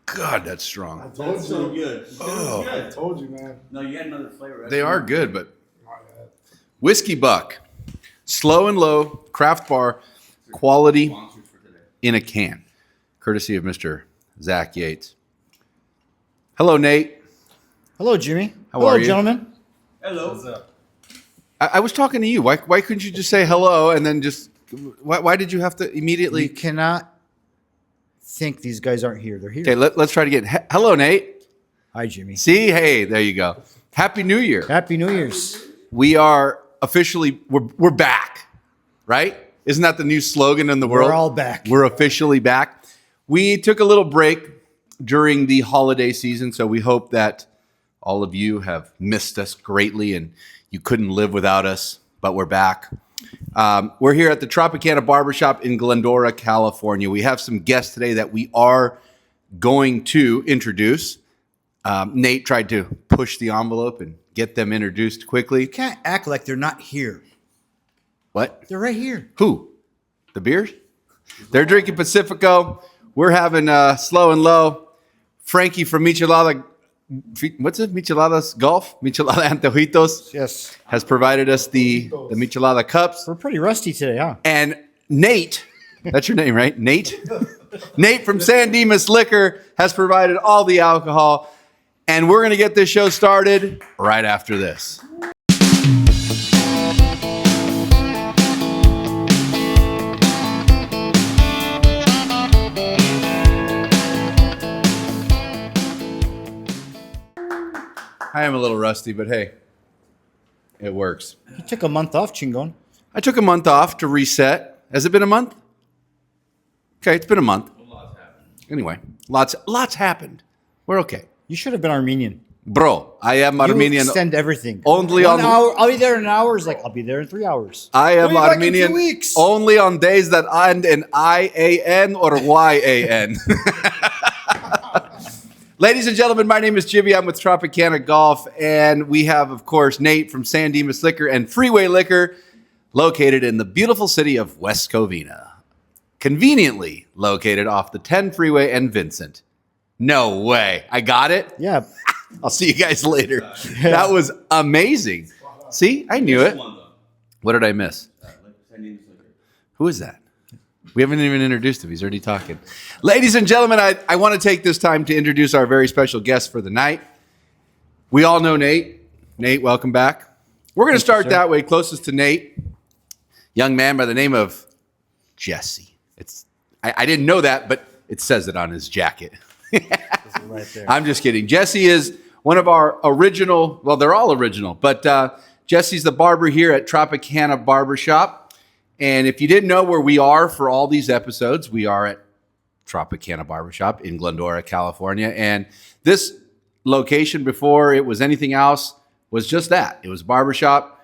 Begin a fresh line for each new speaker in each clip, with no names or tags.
God, that's strong.
I told you.
So good.
Oh.
Good.
I told you, man.
No, you had another flavor.
They are good, but Whiskey Buck, slow and low, craft bar, quality in a can, courtesy of Mr. Zach Yates. Hello, Nate.
Hello, Jimmy.
How
hello,
are you?
gentlemen.
Hello.
What's up?
I was talking to you. Why couldn't you just say hello and then just? Why did you have to immediately?
You cannot think these guys aren't here. They're here.
Okay, let's try it again. Hello, Nate.
Hi, Jimmy.
See, hey, there you go. Happy New Year.
Happy New Year's.
We are officially we're back, right? Isn't that the new slogan in the world?
We're all back.
We're officially back. We took a little break during the holiday season, so we hope that all of you have missed us greatly and you couldn't live without us, but we're back. We're here at the Tropicana Barbershop in Glendora, California. We have some guests today that we are going to introduce. Nate tried to push the envelope and get them introduced quickly.
You can't act like they're not here.
What?
They're right here.
Who? The beers? They're drinking Pacifico. We're having slow and low. Frankie from Michelada. What's it? Micheladas Golf? Michelada Antojitos
Yes.
has provided us the Michelada cups.
We're pretty rusty today, huh?
And Nate, that's your name, right? Nate? Nate from Dimas Liquor has provided all the alcohol. And we're going to get this show started right after this. I am a little rusty, but hey, it works.
You took a month off, Chingon.
I took a month off to reset. Has it been a month? Okay, it's been a month. Anyway, lots happened. We're okay.
You should have been Armenian.
Bro, I am Armenian.
You extend everything.
Only
1
on-
hour. I'll be there in an hour. It's like, I'll be there in 3 hours.
I am
We'll be back in
Armenian
2 weeks.
only on days that end in IAN or YAN. Ladies and gentlemen, my name is Jimmy. I'm with Tropicana Golf, and we have, of course, Nate from Dimas Liquor and Freeway Liquor, located in the beautiful city of West Covina, conveniently located off the 10 Freeway and Vincent. No way. I got it?
Yeah.
I'll see you guys later. That was amazing. See, I knew it. What did I miss? Who is that? We haven't even introduced him. He's already talking. Ladies and gentlemen, I want to take this time to introduce our very special guest for the night. We all know Nate. Nate, welcome back. We're going to start that way, closest to Nate. Young man by the name of Jesse. I didn't know that, but it says it on his jacket.
Right there.
I'm just kidding. Jesse is one of our original, well, they're all original, but Jesse's the barber here at Tropicana Barbershop. And if you didn't know where we are for all these episodes, we are at Tropicana Barbershop in Glendora, California. And this location, before it was anything else, was just that. It was a barbershop.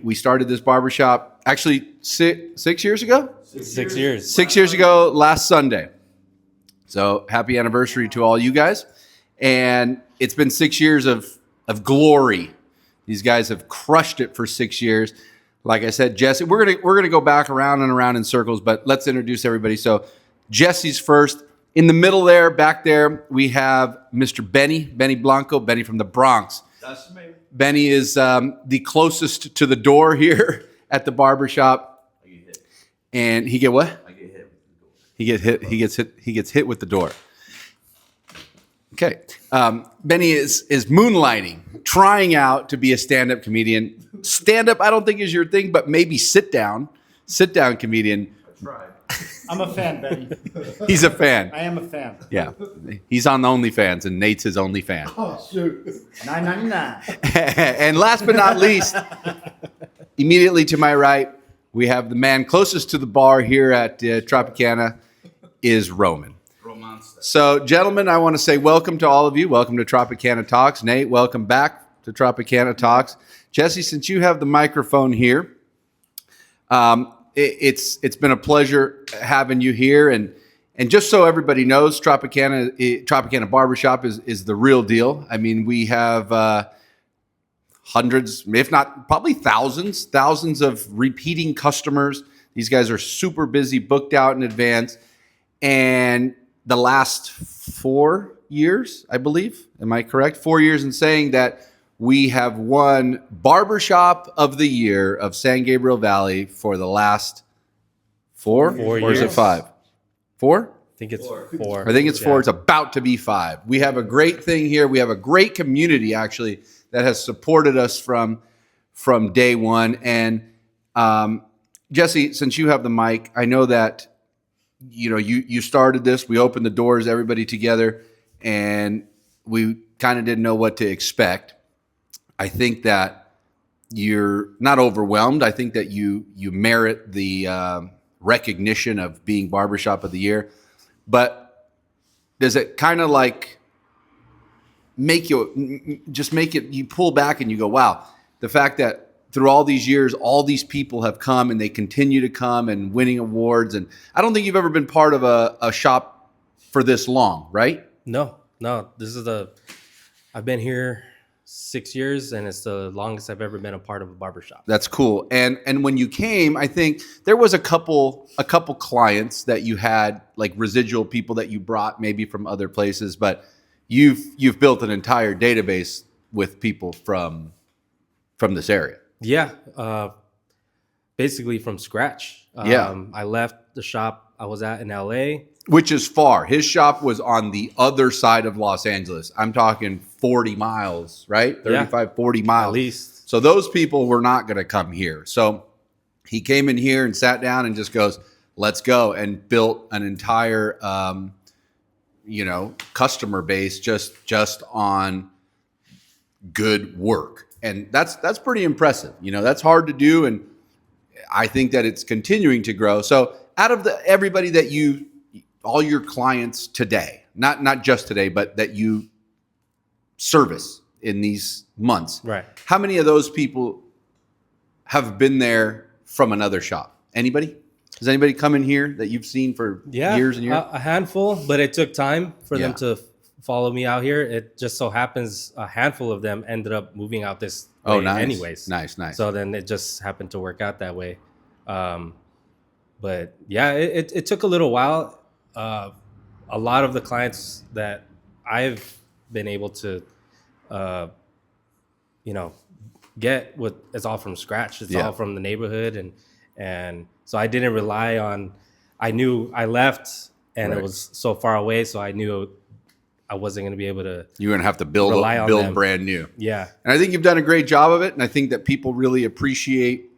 We started this barbershop actually 6 years ago?
6 years.
6 years ago, last Sunday. So happy anniversary to all you guys. And it's been 6 years of glory. These guys have crushed it for 6 years. Like I said, Jesse, we're gonna go back around and around in circles, but let's introduce everybody. So Jesse's first. In the middle there, back there, we have Mr. Benny Blanco, Benny from the Bronx.
That's me.
Benny is the closest to the door here at the barbershop.
I get hit.
And he get what?
I get hit with the door.
He gets hit with the door. Okay. Benny is moonlighting, trying out to be a stand-up comedian. Stand-up, I don't think is your thing, but maybe sit-down comedian.
I tried.
I'm a fan, Benny.
He's a fan.
I am a fan.
Yeah. He's on the OnlyFans, and Nate's his only fan.
Oh, shoot.
$9.99.
And last but not least, immediately to my right, we have the man closest to the bar here at Tropicana is Roman. So, gentlemen, I want to say welcome to all of you. Welcome to Tropicana Talks. Nate, welcome back to Tropicana Talks. Jesse, since you have the microphone here, it's been a pleasure having you here. And just so everybody knows, Tropicana Barbershop is the real deal. I mean, we have hundreds, if not probably thousands of repeating customers. These guys are super busy, booked out in advance. And the last 4 years, I believe, am I correct? 4 years in saying that we have won Barbershop of the Year of San Gabriel Valley for the last 4?
4
Or is it
years.
5? 4?
I think it's 4.
I think it's 4. It's about to be 5. We have a great thing here. We have a great community, actually, that has supported us from day one. And Jesse, since you have the mic, I know that you started this. We opened the doors, everybody together, and we kind of didn't know what to expect. I think that you're not overwhelmed. I think that you merit the recognition of being Barbershop of the Year. But does it kind of like you pull back and you go, wow, the fact that through all these years, all these people have come and they continue to come and winning awards. And I don't think you've ever been part of a shop for this long, right?
No. I've been here 6 years, and it's the longest I've ever been a part of a barbershop.
That's cool. And when you came, I think there was a couple clients that you had, like residual people that you brought maybe from other places, but you've built an entire database with people from this area.
Yeah, basically from scratch. I left the shop I was at in LA.
Which is far. His shop was on the other side of Los Angeles. I'm talking 40 miles, right? 35, 40 miles.
At least.
So those people were not going to come here. So he came in here and sat down and just goes, let's go, and built an entire, customer base just on good work. And that's pretty impressive. That's hard to do. And I think that it's continuing to grow. So out of everybody that all your clients today, not just today, but that you service in these months,
Right.
How many of those people have been there from another shop? Anybody? Has anybody come in here that you've seen for years and years?
A handful, but it took time for them to follow me out here. It just so happens a handful of them ended up moving out this way
nice.
anyways.
Nice.
So then it just happened to work out that way. But yeah, it took a little while. A lot of the clients that I've been able to, get it's all from scratch. It's all from the neighborhood, and so I didn't rely on. I knew I left, and it was so far away, so I knew I wasn't going to be able to.
You're going to have to build
them.
brand new.
Yeah,
and I think you've done a great job of it, and I think that people really appreciate,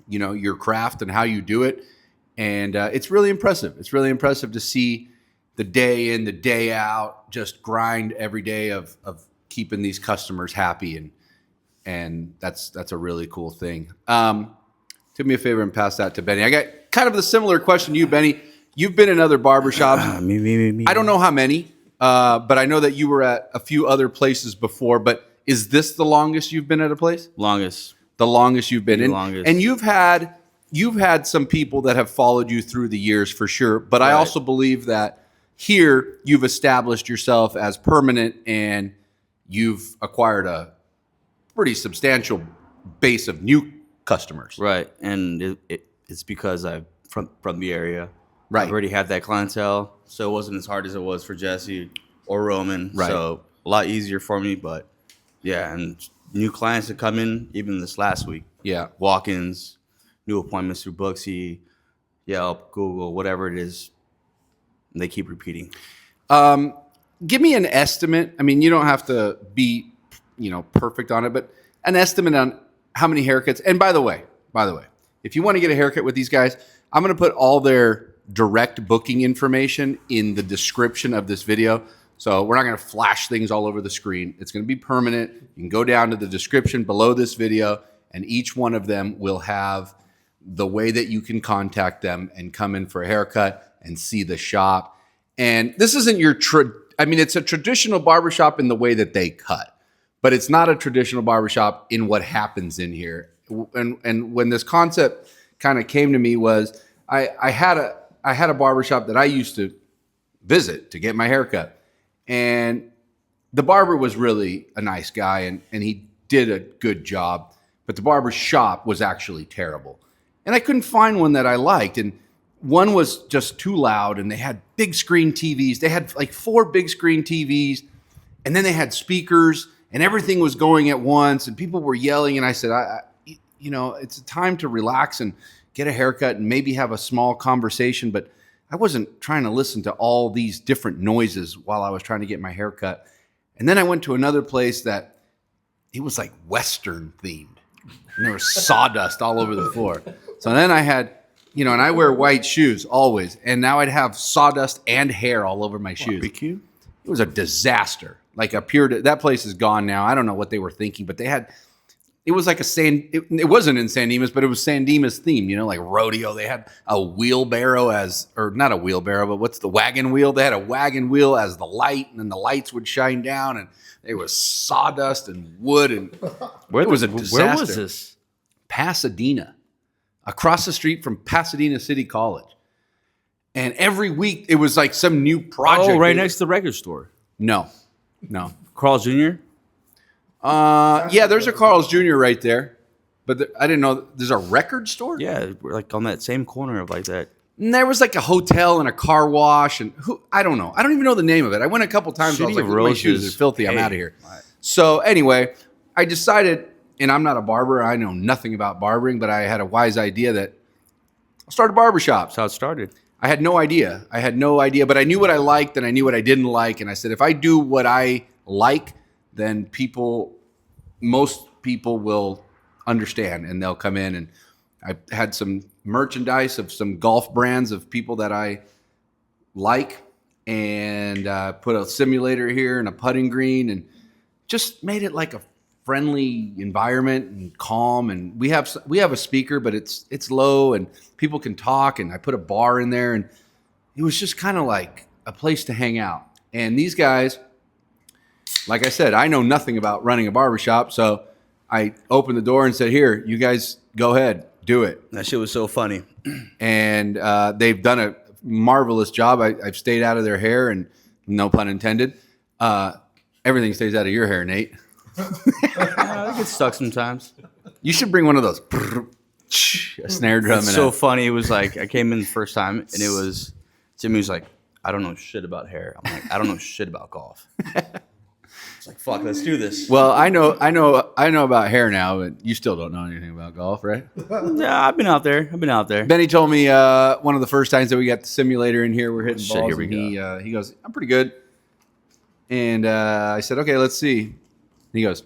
your craft and how you do it. And it's really impressive. It's really impressive to see the day in, the day out, just grind every day of keeping these customers happy. And that's a really cool thing. Do me a favor and pass that to Benny. I got kind of the similar question to you, Benny. You've been in other barbershops.
Me.
I don't know how many, but I know that you were at a few other places before. But is this the longest you've been at a place?
Longest.
The longest you've been in?
Longest.
And you've had some people that have followed you through the years for sure, but I also believe that here you've established yourself as permanent and you've acquired a pretty substantial base of new customers.
Right. And it's because I'm from the area.
Right.
I've already had that clientele, so it wasn't as hard as it was for Jesse or Roman.
Right.
So a lot easier for me, but yeah, and new clients that come in even this last week.
Yeah.
Walk-ins, new appointments through Booksy, Yelp, Google, whatever it is. And they keep repeating.
Give me an estimate. I mean, you don't have to be, perfect on it, but an estimate on how many haircuts. And by the way, if you want to get a haircut with these guys, I'm going to put all their direct booking information in the description of this video. So we're not going to flash things all over the screen. It's going to be permanent. You can go down to the description below this video, and each one of them will have the way that you can contact them and come in for a haircut and see the shop. And this isn't it's a traditional barbershop in the way that they cut, but it's not a traditional barbershop in what happens in here. And when this concept kind of came to me was I had a barbershop that I used to visit to get my haircut. And the barber was really a nice guy and he did a good job, but the barber shop was actually terrible. And I couldn't find one that I liked. And one was just too loud, and they had big screen TVs. They had like 4 big screen TVs, and then they had speakers, and everything was going at once, and people were yelling. And I said, it's a time to relax and get a haircut and maybe have a small conversation, but I wasn't trying to listen to all these different noises while I was trying to get my haircut. And then I went to another place that it was like Western themed, and there was sawdust all over the floor. So then I had, and I wear white shoes always, and now I'd have sawdust and hair all over my shoes.
Barbecue?
It was a disaster. Like that place is gone now. I don't know what they were thinking, but it was like it wasn't in San Dimas, but it was San Dimas themed, like rodeo. They had a wheelbarrow or not a wheelbarrow, but what's the wagon wheel? They had a wagon wheel as the light, and then the lights would shine down, and there was sawdust and wood, and it was a disaster.
Where was this?
Pasadena, across the street from Pasadena City College. And every week it was like some new project.
Oh, right next to the record store.
No.
Carl's Jr.?
Yeah, there's a Carl's Jr. right there. But I didn't know there's a record store?
Yeah, we're like on that same corner of like that.
And there was like a hotel and a car wash, and I don't know. I don't even know the name of it. I went a couple times. I was like, my shoes are filthy. I'm out of here. So anyway, I decided, and I'm not a barber. I know nothing about barbering, but I had a wise idea that I'll start a barbershop.
That's how it started.
I had no idea, but I knew what I liked and I knew what I didn't like. And I said, if I do what I like, then most people will understand and they'll come in. And I had some merchandise of some golf brands of people that I like, and put a simulator here and a putting green, and just made it like a friendly environment and calm. And we have a speaker, but it's low and people can talk. And I put a bar in there, and it was just kind of like a place to hang out. And these guys, like I said, I know nothing about running a barbershop, so I opened the door and said, "Here, you guys go ahead, do it."
That shit was so funny.
And they've done a marvelous job. I've stayed out of their hair, and no pun intended. Everything stays out of your hair, Nate.
I get stuck sometimes.
You should bring one of those. A snare drum.
It's so funny. It was like I came in the first time, and it was Jimmy was like, "I don't know shit about hair." I'm like, "I don't know shit about golf." It's like, "Fuck, let's do this."
Well, I know about hair now, but you still don't know anything about golf, right?
Yeah, I've been out there.
Benny told me one of the first times that we got the simulator in here, we're hitting
Shit,
balls,
here we
and he goes, "I'm pretty good." And I said, "Okay, let's see." And he goes,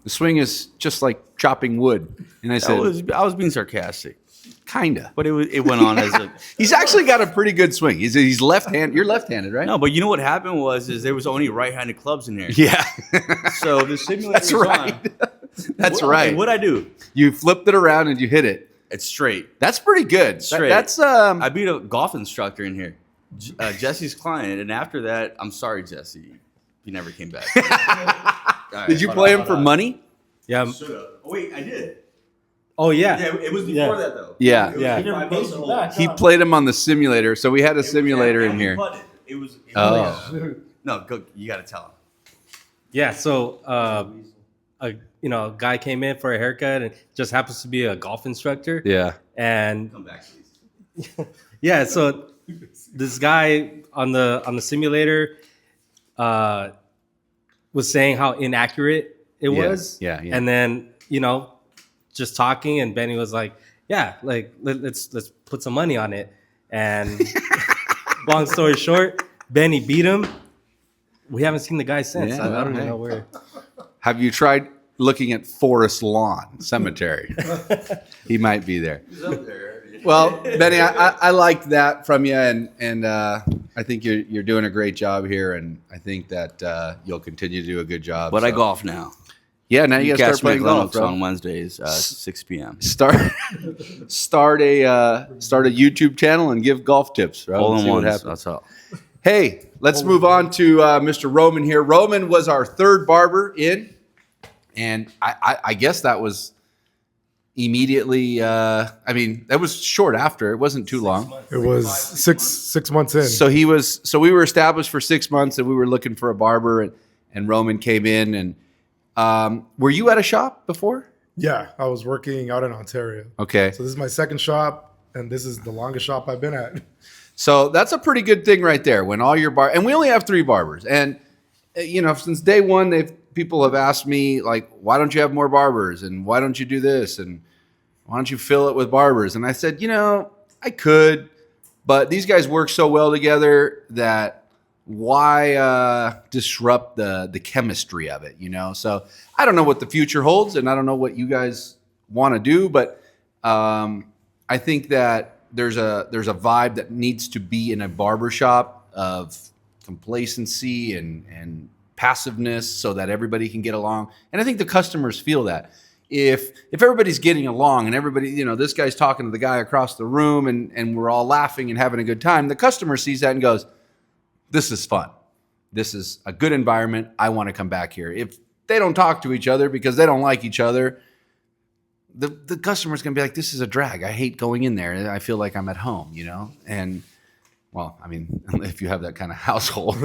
"The swing is just like chopping wood." And I said,
I was being sarcastic,
"Kinda,"
but it went on as a.
He's actually got a pretty good swing. He's left-handed. You're left-handed, right?
No, but you know what happened was there was only right-handed clubs in here.
Yeah.
So the simulator
That's
was
right.
on.
That's right.
What'd I do?
You flipped it around and you hit it.
It's straight.
That's pretty good.
Straight.
That's
I beat a golf instructor in here, Jesse's client, and after that, I'm sorry, Jesse, he never came back. Right,
Did you play him for money?
Yeah.
Oh, wait, I did.
Oh yeah.
Yeah, it was before that though.
Yeah.
Yeah.
He played him on the simulator, so we had a simulator in here.
It was.
Oh.
No, go. You got to tell him.
Yeah. So a guy came in for a haircut and just happens to be a golf instructor.
Yeah.
And
Come back, please.
yeah, so this guy on the simulator was saying how inaccurate it was.
Yeah.
And then, just talking, and Benny was like, "Yeah, like let's put some money on it." And long story short, Benny beat him. We haven't seen the guy since.
Yeah,
I don't even
hey.
know where.
Have you tried looking at Forest Lawn Cemetery? He might be there.
He's up there.
Well, Benny, I liked that from you, and I think you're doing a great job here, and I think that you'll continue to do a good job.
But I golf now.
Yeah, now you got to
catch
start
me
playing golf, bro.
on Wednesdays, 6 p.m.
Start a YouTube channel and give golf tips, bro.
All
Let's
in
see what
ones.
happens.
That's all.
Hey, let's move on to Mr. Roman here. Roman was our third barber in, and I guess that was immediately. That was short after. It wasn't too long.
It was 6 months in.
So we were established for 6 months, and we were looking for a barber, and Roman came in. And were you at a shop before?
Yeah, I was working out in Ontario.
Okay.
So this is my second shop, and this is the longest shop I've been at.
So that's a pretty good thing right there. When all your and we only have 3 barbers, and since day one, people have asked me like, why don't you have more barbers, and why don't you do this, and why don't you fill it with barbers? And I said, I could, but these guys work so well together that why disrupt the chemistry of it, So I don't know what the future holds, and I don't know what you guys want to do, but I think that there's a vibe that needs to be in a barbershop of complacency and passiveness so that everybody can get along. And I think the customers feel that. If everybody's getting along and everybody, this guy's talking to the guy across the room and we're all laughing and having a good time, the customer sees that and goes, this is fun. This is a good environment. I want to come back here. If they don't talk to each other because they don't like each other, the customer's going to be like, this is a drag. I hate going in there. I feel like I'm at home, And, well, I mean, if you have that kind of household,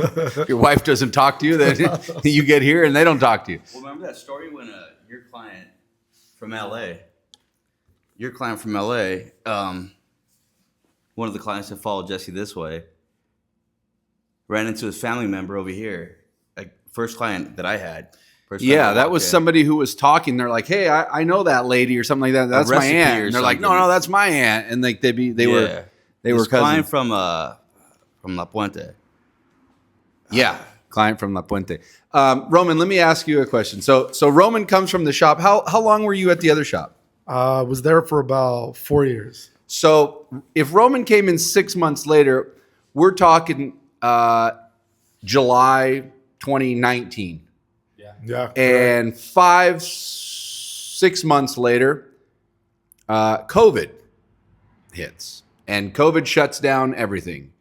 your wife doesn't talk to you, then you get here and they don't talk to you.
Well, remember that story when your client from LA, one of the clients that followed Jesse this way, ran into his family member over here. Like, first client that I had.
Yeah, that was somebody who was talking. They're like, "Hey, I know that lady or something like that. That's my aunt." And they're like, "No, that's my aunt." And like they were
client from La Puente.
Yeah, client from La Puente. Roman, let me ask you a question. So Roman comes from the shop. How long were you at the other shop?
I was there for about 4 years.
So if Roman came in 6 months later, we're talking July 2019.
Yeah.
And 5-6 months later, COVID hits. And COVID shuts down everything,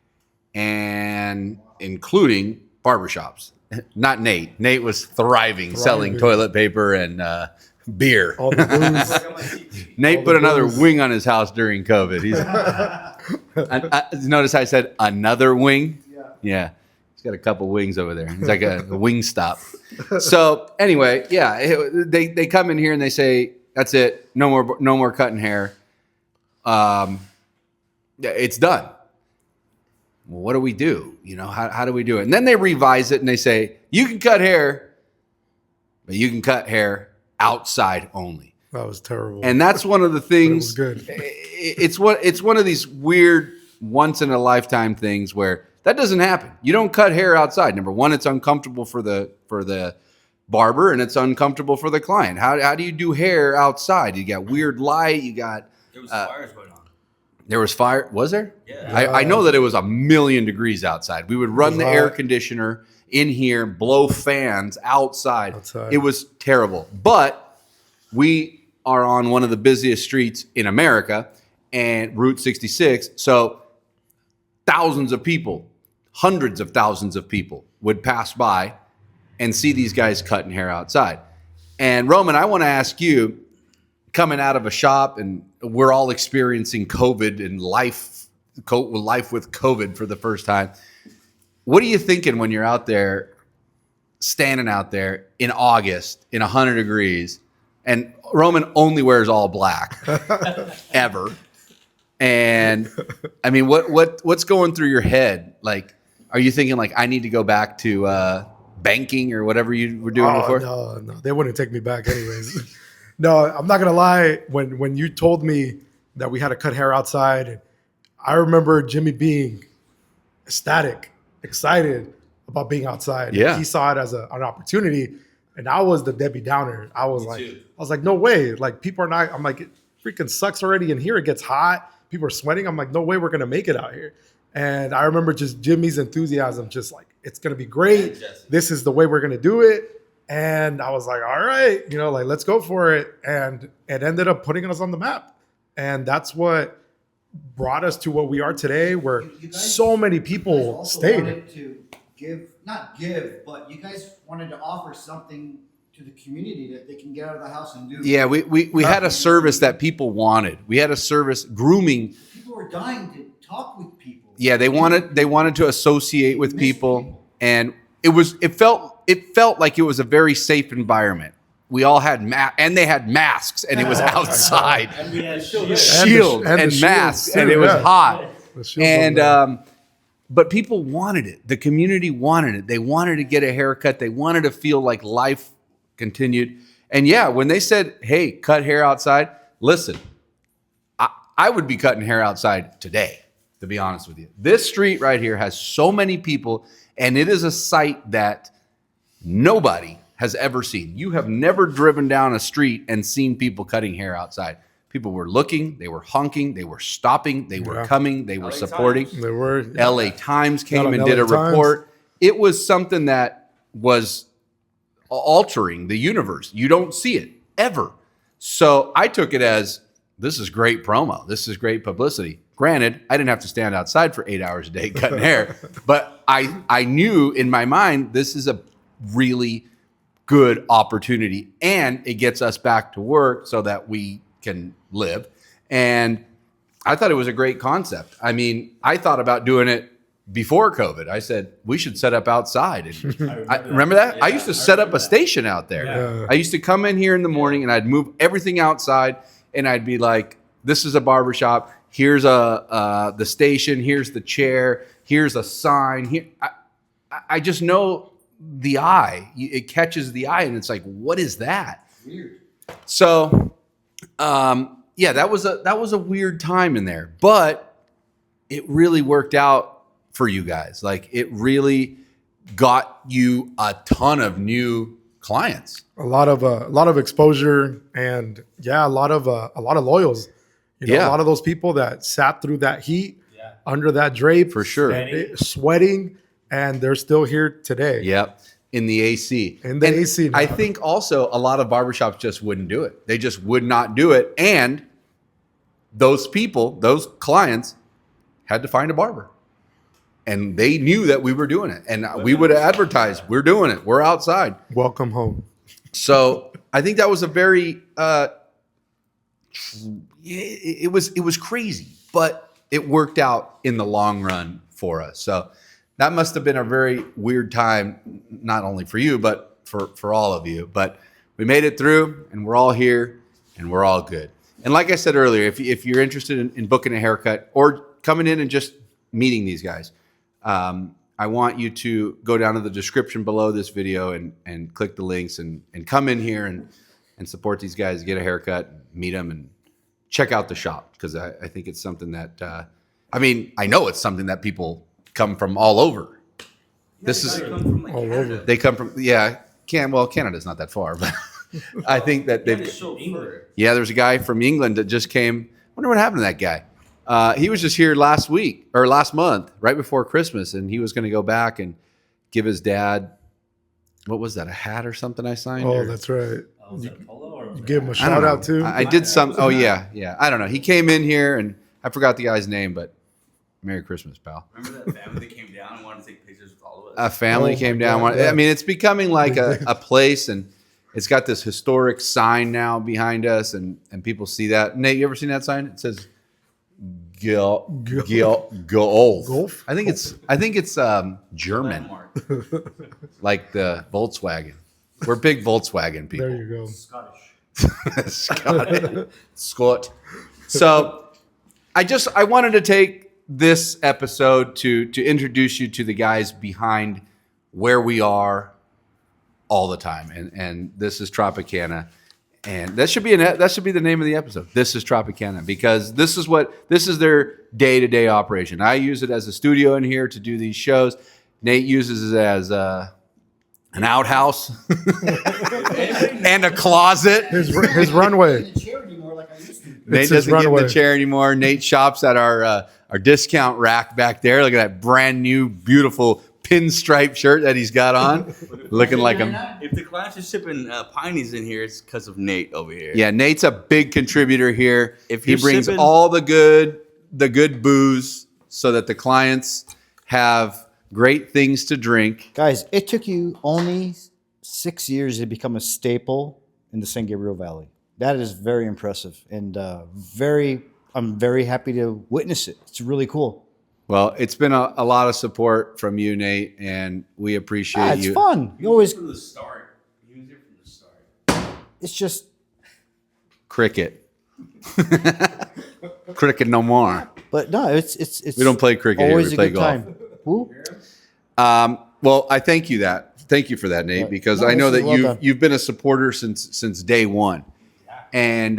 and including barbershops. Not Nate. Nate was thriving. Selling toilet paper and beer.
All the booze.
Nate put another wing on his house during COVID. Notice I said another wing? Yeah. He's got a couple wings over there. He's like a wing stop. So anyway, they come in here and they say, that's it. No more cutting hair. It's done. Well, what do we do? How do we do it? And then they revise it and they say, you can cut hair, but you can cut hair outside only.
That was terrible.
And that's one of the things.
But it was good.
It's one of these weird once in a lifetime things where that doesn't happen. You don't cut hair outside. Number one, it's uncomfortable for the barber, and it's uncomfortable for the client. How do you do hair outside? You got weird light. You got
There was fires going on.
There was fire. Was there?
Yeah.
I know that it was 1,000,000 degrees outside. We would run the air conditioner in here, blow fans outside. It was terrible. But we are on one of the busiest streets in America, and Route 66. So thousands of people, hundreds of thousands of people would pass by and see these guys cutting hair outside. And Roman, I want to ask you, coming out of a shop, and we're all experiencing COVID and life with COVID for the first time. What are you thinking when you're out there, standing out there in August in 100 degrees, and Roman only wears all black ever? And I mean, what's going through your head? Like, are you thinking like, I need to go back to banking or whatever you were doing before?
No, they wouldn't take me back anyways. No, I'm not gonna lie. When you told me that we had to cut hair outside, I remember Jimmy being ecstatic, excited about being outside.
Yeah,
he saw it as an opportunity, and I was the Debbie Downer. I was like, no way. Like, people are not. I'm like, it freaking sucks already in here. It gets hot. People are sweating. I'm like, no way we're gonna make it out here. And I remember just Jimmy's enthusiasm, just like, it's gonna be great. This is the way we're gonna do it. And I was like, all right, like, let's go for it. And it ended up putting us on the map. And that's what brought us to what we are today, where so many people stayed.
Wanted to not give, but you guys wanted to offer something to the community that they can get out of the house and do.
Yeah, we had a service that people wanted. We had a service, grooming.
People were dying to talk with people.
Yeah, they wanted to associate with people, and it felt like it was a very safe environment. we all had and they had masks, and it was outside.
And we had
Shield
and the
and
shields,
masks,
too,
and it was
yeah.
hot.
The shields
And
on there.
but people wanted it. The community wanted it. They wanted to get a haircut. They wanted to feel like life continued. And yeah, when they said, "Hey, cut hair outside," listen, I would be cutting hair outside today, to be honest with you. This street right here has so many people, and it is a sight that nobody has ever seen. You have never driven down a street and seen people cutting hair outside. People were looking, they were honking, they were stopping, they were coming, they were supporting.
They were.
LA Times came
on
and did a
LA Times.
report. It was something that was altering the universe. You don't see it ever. So I took it as, this is great promo. This is great publicity. Granted, I didn't have to stand outside for 8 hours a day cutting hair, but I knew in my mind, this is a really good opportunity, and it gets us back to work so that we can live. And I thought it was a great concept. I mean, I thought about doing it before COVID. I said, we should set up outside. And remember that?
Yeah,
I used to set up a station out there.
Yeah.
I used to come in here in the morning and I'd move everything outside, and I'd be like, this is a barbershop. Here's the station. Here's the chair. Here's a sign. Here, I just know the eye. It catches the eye, and it's like, what is that?
Weird.
So, yeah, that was a weird time in there, but it really worked out for you guys. Like, it really got you a ton of new clients.
A lot of exposure, and yeah, a lot of loyals. You know,
Yeah.
a lot of those people that sat through that heat under that drape
For sure.
sweating, and they're still here today.
Yep. In the AC.
In the
And
AC now.
I think also a lot of barbershops just wouldn't do it. They just would not do it. And those people, those clients, had to find a barber. And they knew that we were doing it. And we would advertise, we're doing it. We're outside.
Welcome home.
So I think that was a very it was crazy, but it worked out in the long run for us. So that must have been a very weird time, not only for you, but for all of you. But we made it through, and we're all here, and we're all good. And like I said earlier, if you're interested in booking a haircut or coming in and just meeting these guys, I want you to go down to the description below this video and click the links and come in here and support these guys, get a haircut, meet them, and check out the shop, because I think it's something that, I know it's something that people come from all over. This is,
All over.
they come from, Canada's not that far, but I think that they've, there's a guy from England that just came. Wonder what happened to that guy. He was just here last month, right before Christmas, and he was going to go back and give his dad, what was that, a hat or something I signed?
Oh,
or-
that's right.
was it polo or was
You
it-
give him a
I don't
shout
know.
out too.
I did some. Oh yeah. I don't know. He came in here, and I forgot the guy's name, but Merry Christmas, pal.
Remember that family that came down and wanted to take pictures with all of us?
A family
Oh,
came
my
down.
God, yeah.
I mean, it's becoming like a place, and it's got this historic sign now behind us, and people see that. Nate, you ever seen that sign? It says Golf.
Golf?
I think it's German,
Landmark.
like the Volkswagen. We're big Volkswagen people.
There you go.
Scott. So I wanted to take this episode to introduce you to the guys behind where we are all the time. And this is Tropicana. And that should be the name of the episode. This is Tropicana, because this is their day-to-day operation. I use it as a studio in here to do these shows. Nate uses it as an outhouse and a closet.
His runway.
In the chair anymore like I used to.
Nate
his
doesn't get in the
runway.
chair anymore. Nate shops at our discount rack back there. Look at that brand new, beautiful pinstripe shirt that he's got on, looking like a.
If the clients are sipping pineys in here, it's because of Nate over here.
Yeah, Nate's a big contributor here.
If
He
you're
brings
sipping-
all the good booze so that the clients have great things to drink.
Guys, it took you only 6 years to become a staple in the San Gabriel Valley. That is very impressive, and I'm very happy to witness it. It's really cool.
Well, it's been a lot of support from you, Nate, and we appreciate
It's
you.
fun. You always
From the start. He was here from the start.
it's just
Cricket. Cricket no more.
but no, it's
We don't play cricket here.
always
We
a
play
good
golf.
time. Who?
Well, I thank you Thank you for that, Nate, because
No,
I know
this
that
is well done.
you've been a supporter since day one, and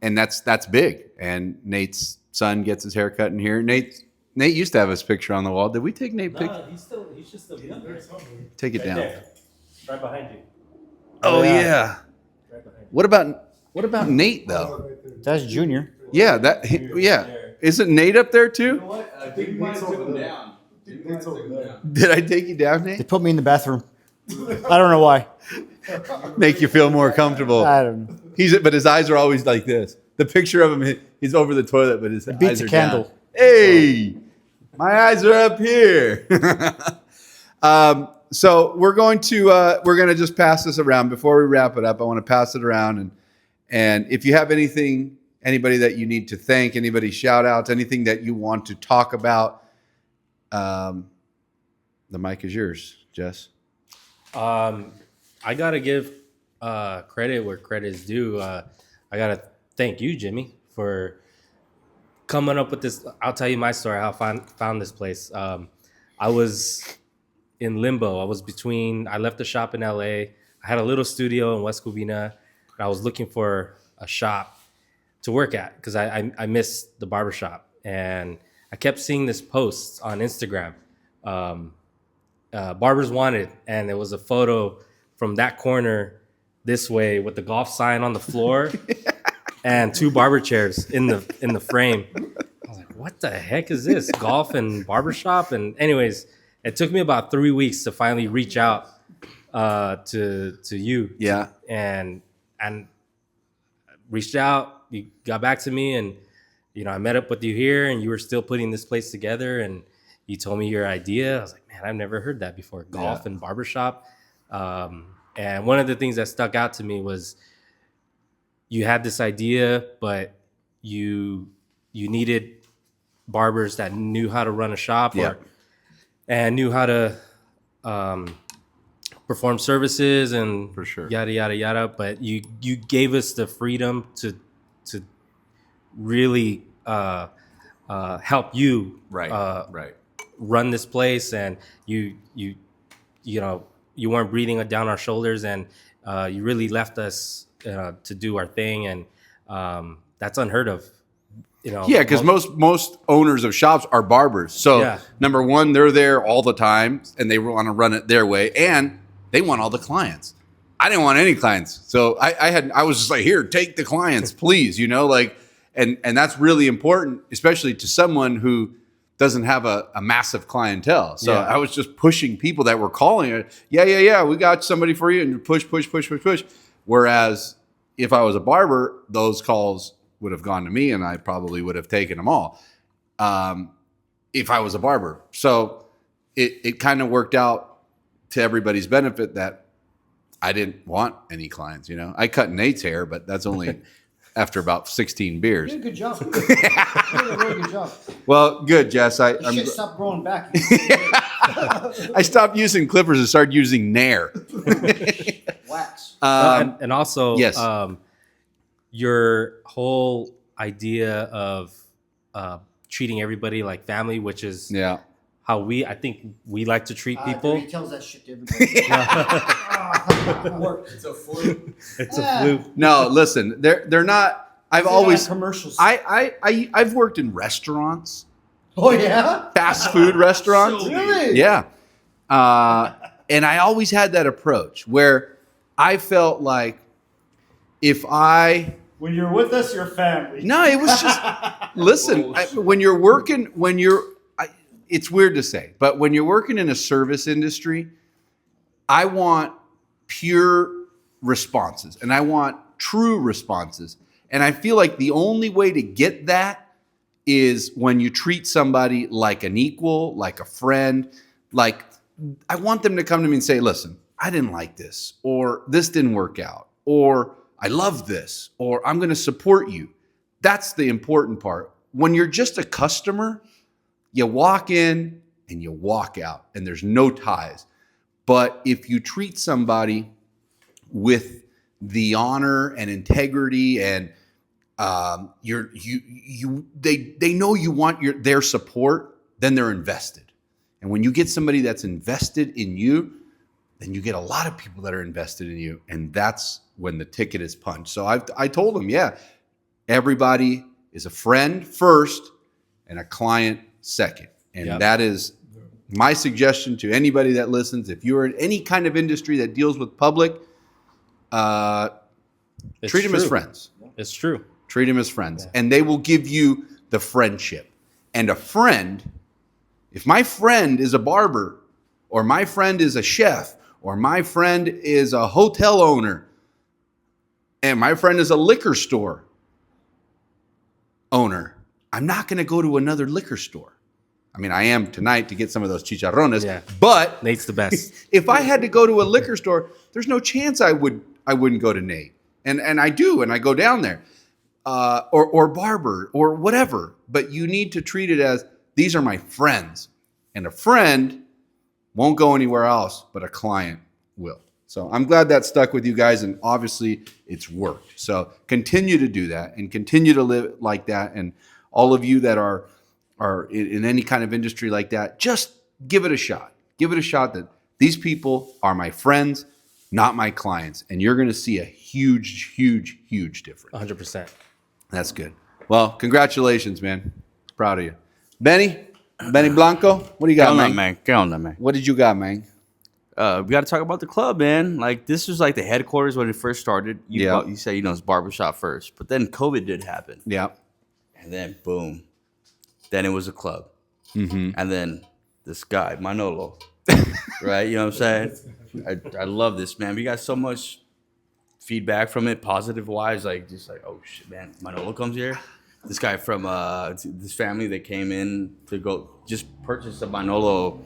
that's big. And Nate's son gets his hair cut in here. Nate used to have his picture on the wall. Did we take Nate picture?
He should still be there.
Take it down.
Right behind you.
Oh yeah.
Right behind you.
What about Nate though?
That's Junior.
Yeah, Isn't Nate up there too?
I think you might took him down.
Did I take you down,
They
Nate?
put me in the bathroom. I don't know why.
Make you feel more comfortable.
I don't know.
But his eyes are always like this. The picture of him, he's over the toilet, but his
beats
eyes
a
are
candle.
down. Hey, my eyes are up here. So we're going to just pass this around before we wrap it up. I want to pass it around, and if you have anybody that you need to thank, anybody shout outs, anything that you want to talk about, the mic is yours, Jess.
I gotta give credit where credit is due. I gotta thank you, Jimmy, for coming up with this. I'll tell you my story. How I found this place. I was in limbo. I left the shop in LA. I had a little studio in West Covina. And I was looking for a shop to work at because I missed the barbershop. And I kept seeing this post on Instagram, Barbers Wanted. And it was a photo from that corner this way with the golf sign on the floor and two barber chairs in the frame. I was like, what the heck is this? Golf and barbershop? And anyways, it took me about 3 weeks to finally reach out to you.
Yeah.
And reached out, you got back to me, and I met up with you here, and you were still putting this place together, and you told me your idea. I was like, man, I've never heard that before. Golf and barbershop. And one of the things that stuck out to me was you had this idea, but you needed barbers that knew how to run a shop and knew how to perform services and
For sure.
yada yada yada. But you gave us the freedom to really help you
Right.
run this place, and you weren't breathing down our shoulders, and you really left us to do our thing, and that's unheard of.
Yeah, because most owners of shops are barbers. So number one, they're there all the time, and they want to run it their way, and they want all the clients. I didn't want any clients, so I was just like, here, take the clients, please. And that's really important, especially to someone who doesn't have a massive clientele. So I was just pushing people that were calling it. Yeah, we got somebody for you, and push. Whereas if I was a barber, those calls would have gone to me, and I probably would have taken them all if I was a barber. So it kind of worked out to everybody's benefit that I didn't want any clients. I cut Nate's hair, but that's only after about 16 beers.
You did a good job. You did a really good job.
Well, good, Jess.
Shit, stop growing back.
I stopped using clippers and started using Nair.
Wax.
And also,
yes.
Your whole idea of treating everybody like family, which is how I think we like to treat people.
He tells that shit to everybody.
It's a fluke.
It's a fluke.
No, listen, they're not. I've always
commercials.
I've worked in restaurants,
Oh yeah.
fast food restaurants.
Really?
Yeah. And I always had that approach where I felt like
When you're with us, you're family.
no, it was just, listen, when you're working, it's weird to say, but when you're working in a service industry, I want pure responses and I want true responses. And I feel like the only way to get that is when you treat somebody like an equal, like a friend. Like, I want them to come to me and say, listen, I didn't like this, or this didn't work out, or I love this, or I'm going to support you. That's the important part. When you're just a customer, you walk in and you walk out and there's no ties. But if you treat somebody with the honor and integrity, and they know you want their support, then they're invested. And when you get somebody that's invested in you, then you get a lot of people that are invested in you, and that's when the ticket is punched. So I told them, yeah, everybody is a friend first and a client second, and that is my suggestion to anybody that listens. If you're in any kind of industry that deals with public, treat them as friends.
It's true.
Treat them as friends, and they will give you the friendship. And a friend, if my friend is a barber, or my friend is a chef, or my friend is a hotel owner, and my friend is a liquor store owner, I'm not going to go to another liquor store. I mean, I am tonight to get some of those chicharrones, but
Nate's the best.
if I had to go to a liquor store, there's no chance I wouldn't go to Nate. And I do, and I go down there. Or barber or whatever. But you need to treat it as, these are my friends. And a friend won't go anywhere else, but a client will. So I'm glad that stuck with you guys, and obviously it's worked. So continue to do that and continue to live like that. And all of you that are in any kind of industry like that, just give it a shot. Give it a shot that these people are my friends, not my clients. And you're going to see a huge, huge, huge difference.
100%.
That's good. Well, congratulations, man. Proud of you. Benny Blanco, what do you got, man?
Get on that, man.
What did you got, man?
We got to talk about the club, man. Like, this was like the headquarters when it first started. You said, it's Barbershop first. But then COVID did happen.
Yeah.
And then, boom. Then it was a club. Mm-hmm. And then this guy, Manolo. Right? You know what I'm saying? I love this, man. We got so much feedback from it, positive wise, like just like, oh shit, man, Manolo comes here. This guy from this family that came in to go just purchase a Manolo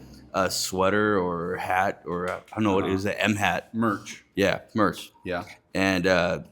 sweater or hat, or I don't know what it is, the M hat
Merch.
Yeah, merch.
Yeah.
And they're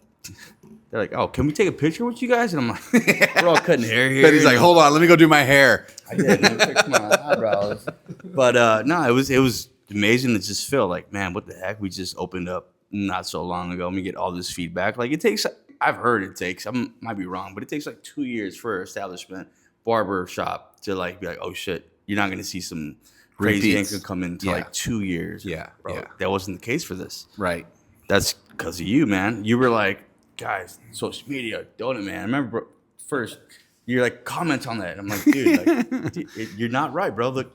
like, oh, can we take a picture with you guys? And I'm like, we're all cutting hair here.
But he's like, hold on, let me go do my hair.
I did. And I fixed my eyebrows. But no, it was amazing to just feel like, man, what the heck? We just opened up not so long ago, and we get all this feedback. Like, it takes, I've heard it takes, I might be wrong, but it takes like 2 years for an establishment, barber shop, to like be like, oh shit, you're not going to see some crazy income come in until like 2 years.
Yeah,
bro.
yeah.
That wasn't the case for this.
Right.
That's because of you, man. You were like, guys, social media, don't it, man? I remember first, you're like, comment on that. And I'm like, dude, like, you're not right, bro. Look,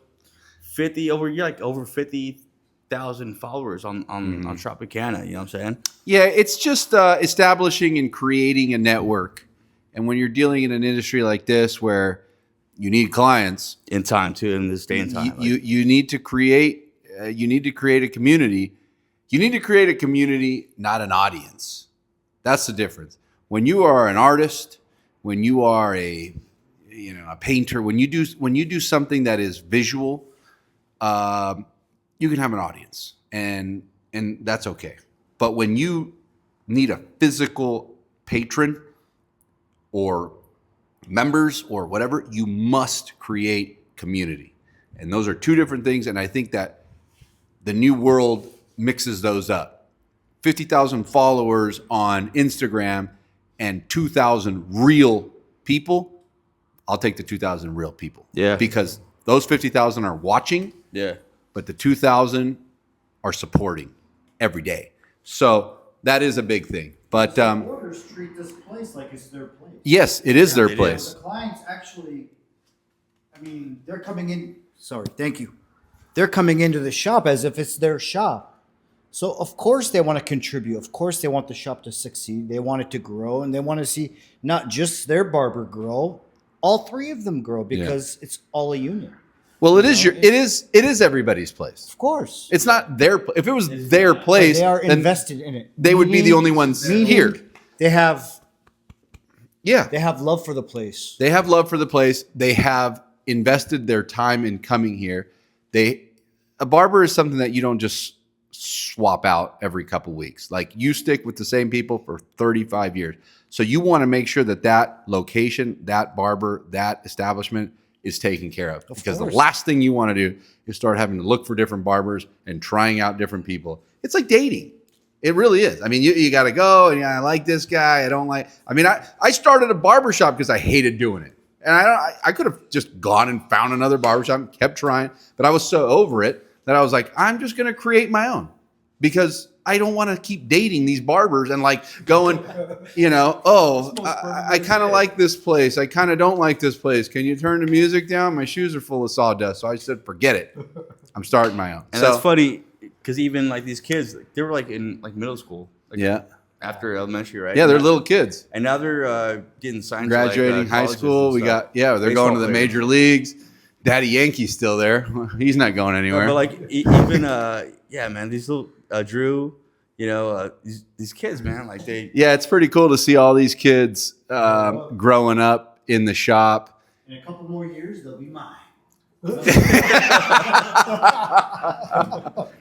you're like over 50,000 followers on Tropicana. You know what I'm saying?
Yeah, it's just establishing and creating a network. And when you're dealing in an industry like this where you need clients
in time too, in this day and time,
you need to create a community. You need to create a community, not an audience. That's the difference. When you are an artist, when you are a painter, when you do something that is visual, you can have an audience, and that's okay. But when you need a physical patron or members or whatever, you must create community. And those are two different things, and I think that the new world mixes those up. 50,000 followers on Instagram and 2,000 real people. I'll take the 2,000 real people.
Yeah.
Because those 50,000 are watching.
Yeah.
But the 2,000 are supporting every day. So that is a big thing. But
supporters treat this place like it's their place.
yes, it is their place.
The clients actually, they're coming in. Sorry, thank you. They're coming into the shop as if it's their shop. So of course they want to contribute. Of course they want the shop to succeed. They want it to grow, and they want to see not just their barber grow, all three of them grow, because it's all a union.
Well, it is everybody's place.
Of course.
It's not their. If it was their place,
they are
then
invested in it.
They would be the only ones here.
They have.
Yeah.
They have love for the place.
They have love for the place. They have invested their time in coming here. A barber is something that you don't just swap out every couple weeks. Like, you stick with the same people for 35 years. So you want to make sure that location, that barber, that establishment is taken care of. Because the last thing you want to do is start having to look for different barbers and trying out different people. It's like dating. It really is. I mean, you got to go and I like this guy. I started a barbershop because I hated doing it. And I could have just gone and found another barbershop and kept trying, but I was so over it that I was like, I'm just going to create my own because I don't want to keep dating these barbers and like going, I kind of like this place. I kind of don't like this place. Can you turn the music down? My shoes are full of sawdust. So I said, forget it. I'm starting my own.
And that's funny because even like these kids, they were like in like middle school. Like after elementary, right?
Yeah, they're little kids.
And now they're getting signed
graduating
to like,
high school. They're
Baseball
going to the
players.
major leagues. Daddy Yankee's still there. He's not going anywhere.
But like even man, these little Drew, these kids, man, like they.
Yeah, it's pretty cool to see all these kids growing up in the shop.
In a couple more years, they'll be mine.
A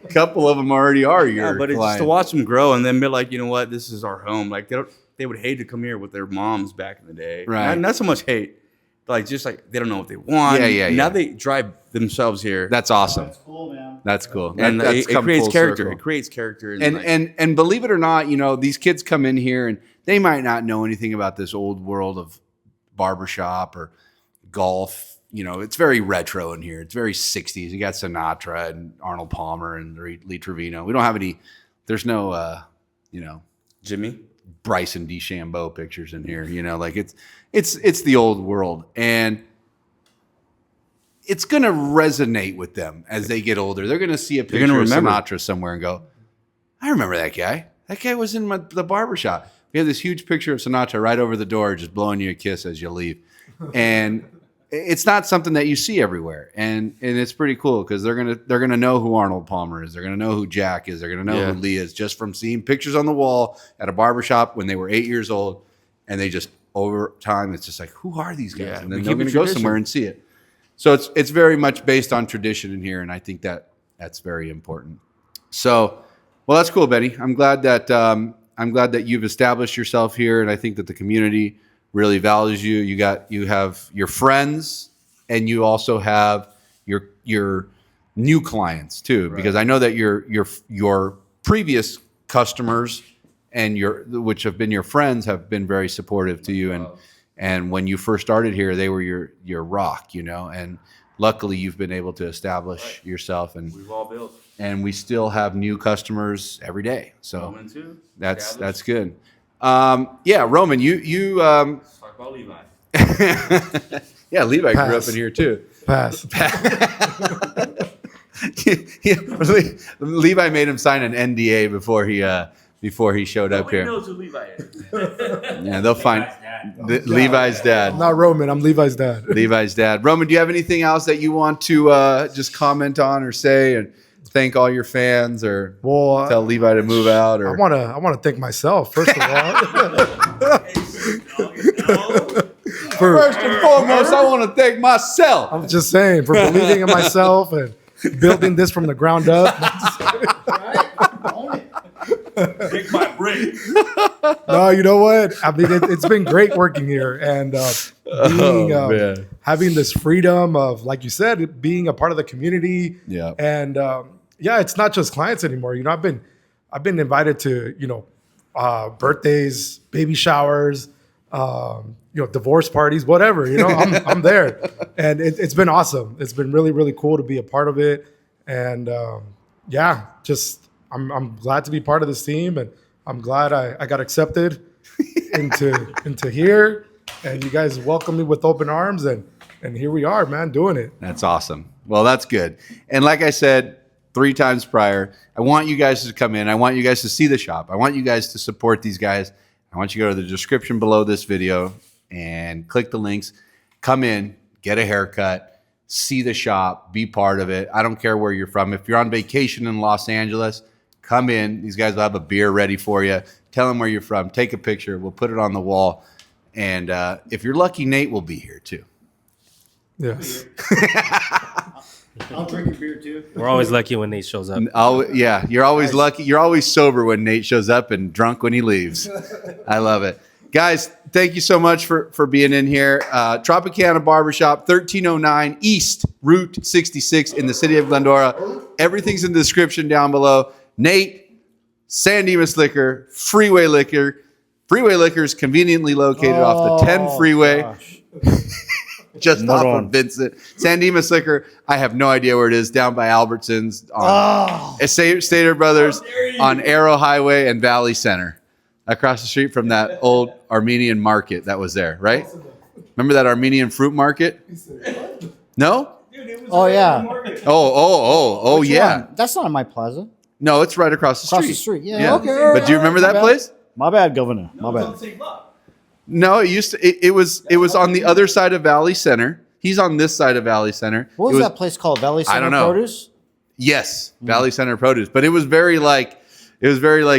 couple of them already are your
But it's just to watch them grow and then be like, you know what, this is our home. Like they would hate to come here with their moms back in the day.
Right.
Not so much hate, but like just like they don't know what they want.
Yeah.
Now they drive themselves here.
That's awesome.
That's cool, man.
That's cool.
And
That's
it
come
creates
full
character.
circle.
It creates character.
And believe it or not, these kids come in here and they might not know anything about this old world of barbershop or golf. It's very retro in here. It's very 60s. You got Sinatra and Arnold Palmer and Lee Trevino. We don't have any. There's no,
Jimmy
Bryson DeChambeau pictures in here. Like it's the old world, and it's gonna resonate with them as they get older. They're gonna see a picture of Sinatra somewhere and go, "I remember that guy. That guy was in the barbershop." We have this huge picture of Sinatra right over the door, just blowing you a kiss as you leave, and it's not something that you see everywhere, and it's pretty cool because they're gonna know who Arnold Palmer is. They're gonna know who Jack is. They're gonna know who Lee is just from seeing pictures on the wall at a barbershop when they were 8 years old, and they just over time it's just like, who are these guys?
Yeah,
and then
we
they're
keep
gonna
it
go
tradition.
somewhere and see it. So it's very much based on tradition in here, and I think that's very important. So, well, that's cool, Benny. I'm glad that you've established yourself here, and I think that the community really values you. You have your friends, and you also have your new clients too, because I know that your previous customers and which have been your friends have been very supportive to you, and when you first started here, they were your rock, and luckily you've been able to establish yourself, and
we've all built.
And we still have new customers every day, so
Roman too.
that's good. Roman, you
Talk about Levi.
yeah, Levi grew up
Pass.
in here too.
Pass.
Levi made him sign an NDA before he showed up here.
knows who Levi is.
Yeah, they'll find Levi's dad.
I'm not Roman. I'm Levi's dad.
Levi's dad. Roman, do you have anything else that you want to just comment on or say and thank all your fans or tell Levi to move out? Or
I want to thank myself first of all.
first and foremost, I want to thank myself.
I'm just saying for believing in myself and building this from the ground up.
Take my break.
No, you know what? I mean, it's been great working here and having this freedom of, like you said, being a part of the community.
Yeah.
And it's not just clients anymore. I've been invited to birthdays, baby showers, divorce parties, whatever. I'm there, and it's been awesome. It's been really, really cool to be a part of it, and I'm glad to be part of this team, and I'm glad I got accepted into here, and you guys welcomed me with open arms, and here we are, man, doing it.
That's awesome. Well, that's good. And like I said 3 times prior, I want you guys to come in. I want you guys to see the shop. I want you guys to support these guys. I want you to go to the description below this video and click the links. Come in, get a haircut, see the shop, be part of it. I don't care where you're from. If you're on vacation in Los Angeles, come in. These guys will have a beer ready for you. Tell them where you're from. Take a picture. We'll put it on the wall. And if you're lucky, Nate will be here too.
Yes.
I'll drink a beer too.
We're always lucky when Nate shows up.
You're always lucky. You're always sober when Nate shows up and drunk when he leaves. I love it. Guys, thank you so much for being in here. Tropicana Barbershop, 1309 East Route 66 in the city of Glendora. Everything's in the description down below. Nate, San Dimas Liquor, Freeway Liquor. Freeway Liquor is conveniently located off the 10 freeway,
Gosh.
just off
Moron.
of Vincent. San Dimas Liquor, I have no idea where it is, down by Albertsons on Stater Brothers on Arrow Highway and Valley Center, across the street from that old Armenian market that was there, right? Remember that Armenian fruit market? No?
Oh, yeah.
Oh,
Which
yeah.
one? That's not in my plaza.
No, it's right across the street.
Across the street. Yeah. Okay.
But do you remember that
My bad.
place?
My bad, Governor. My bad.
No, it used to. It was on the other side of Valley Center. He's on this side of Valley Center.
What was that place called? Valley Center
don't know.
Produce?
Yes, Valley Center Produce. But it was very like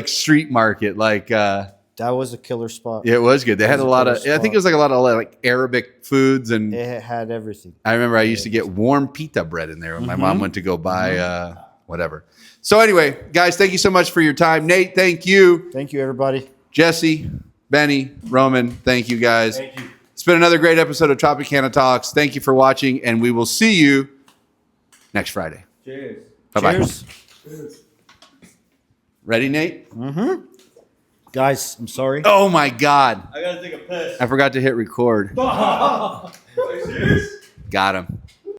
street market. Like
That was a killer spot.
it was good. They had a lot of.
killer
I think
spot.
it was like a lot of like Arabic foods, and
It had everything.
I remember I used to get warm pita bread in there when my mom went to go buy whatever. So anyway, guys, thank you so much for your time. Nate, thank you.
Thank you, everybody.
Jesse, Benny, Roman, thank you guys. Thank you. It's been another great episode of Tropicana Talks. Thank you for watching, and we will see you next Friday.
Cheers.
Bye-bye.
Cheers.
Ready, Nate?
Guys, I'm sorry.
Oh, my God.
I gotta take a piss.
I forgot to hit record.
Are you serious?
Got him.